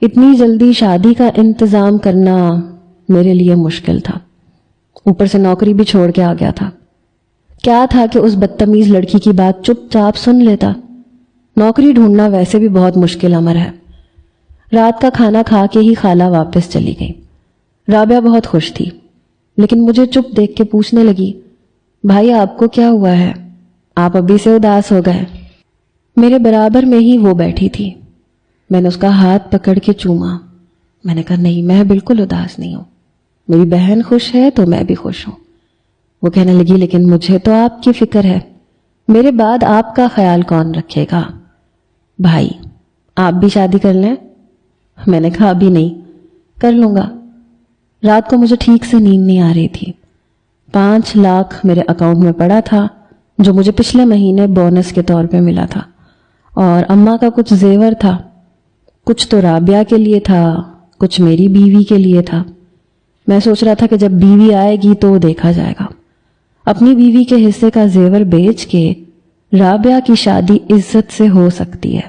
اتنی جلدی شادی کا انتظام کرنا میرے لیے مشکل تھا، اوپر سے نوکری بھی چھوڑ کے آ گیا تھا۔ کیا تھا کہ اس بدتمیز لڑکی کی بات چپ چاپ سن لیتا۔ نوکری ڈھونڈنا ویسے بھی بہت مشکل امر ہے۔ رات کا کھانا کھا کے ہی خالہ واپس چلی گئی۔ رابعہ بہت خوش تھی، لیکن مجھے چپ دیکھ کے پوچھنے لگی، بھائی آپ کو کیا ہوا ہے؟ آپ ابھی سے اداس ہو گئے۔ میرے برابر میں ہی وہ بیٹھی تھی۔ میں نے اس کا ہاتھ پکڑ کے چوما۔ میں نے کہا نہیں، میں بالکل اداس نہیں ہوں، میری بہن خوش ہے تو میں بھی خوش ہوں۔ وہ کہنے لگی لیکن مجھے تو آپ کی فکر ہے، میرے بعد آپ کا خیال کون رکھے گا؟ بھائی آپ بھی شادی کر لیں؟ میں نے کہا ابھی نہیں، کر لوں گا۔ رات کو مجھے ٹھیک سے نیند نہیں آ رہی تھی۔ 5 لاکھ میرے اکاؤنٹ میں پڑا تھا جو مجھے پچھلے مہینے بونس کے طور پہ ملا تھا، اور اماں کا کچھ زیور تھا، کچھ تو رابعہ کے لیے تھا، کچھ میری بیوی کے لیے تھا۔ میں سوچ رہا تھا کہ جب بیوی آئے گی تو دیکھا جائے گا۔ اپنی بیوی کے حصے کا زیور بیچ کے رابعہ کی شادی عزت سے ہو سکتی ہے۔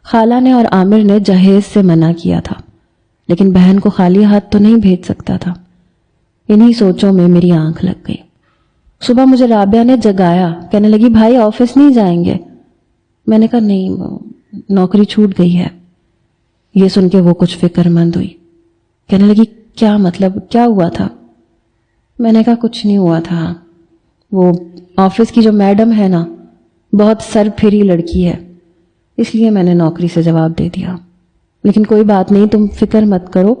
خالہ نے اور عامر نے جہیز سے منع کیا تھا، لیکن بہن کو خالی ہاتھ تو نہیں بھیج سکتا تھا۔ انہی سوچوں میں میری آنکھ لگ گئی۔ صبح مجھے رابعہ نے جگایا، کہنے لگی بھائی آفس نہیں جائیں گے؟ میں نے کہا نہیں، نوکری چھوٹ گئی ہے۔ یہ سن کے وہ کچھ فکر مند ہوئی، کہنے لگی کیا مطلب، کیا ہوا تھا؟ میں نے کہا کچھ نہیں ہوا تھا، وہ آفس کی جو میڈم ہے نا، بہت سر پھری لڑکی ہے، اس لیے میں نے نوکری سے جواب دے دیا۔ لیکن کوئی بات نہیں، تم فکر مت کرو،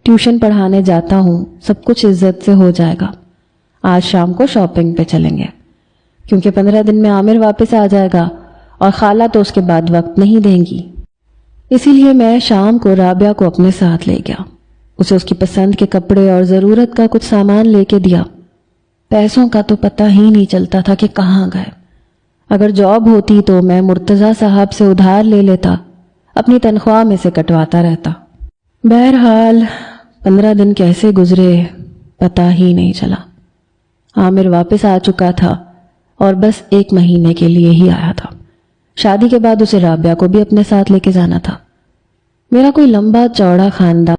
ٹیوشن پڑھانے جاتا ہوں، سب کچھ عزت سے ہو جائے گا۔ آج شام کو شاپنگ پہ چلیں گے، کیونکہ 15 دن میں عامر واپس آ جائے گا اور خالہ تو اس کے بعد وقت نہیں دیں گی۔ اسی لیے میں شام کو رابعہ کو اپنے ساتھ لے گیا، اسے اس کی پسند کے کپڑے اور ضرورت کا کچھ سامان لے کے دیا۔ پیسوں کا تو پتہ ہی نہیں چلتا تھا کہ کہاں گئے۔ اگر جاب ہوتی تو میں مرتضیٰ صاحب سے ادھار لے لیتا، اپنی تنخواہ میں سے کٹواتا رہتا۔ بہرحال 15 دن کیسے گزرے پتہ ہی نہیں چلا۔ عامر واپس آ چکا تھا اور بس 1 مہینے کے لیے ہی آیا تھا۔ شادی کے بعد اسے رابعہ کو بھی اپنے ساتھ لے کے جانا تھا۔ میرا کوئی لمبا چوڑا خاندان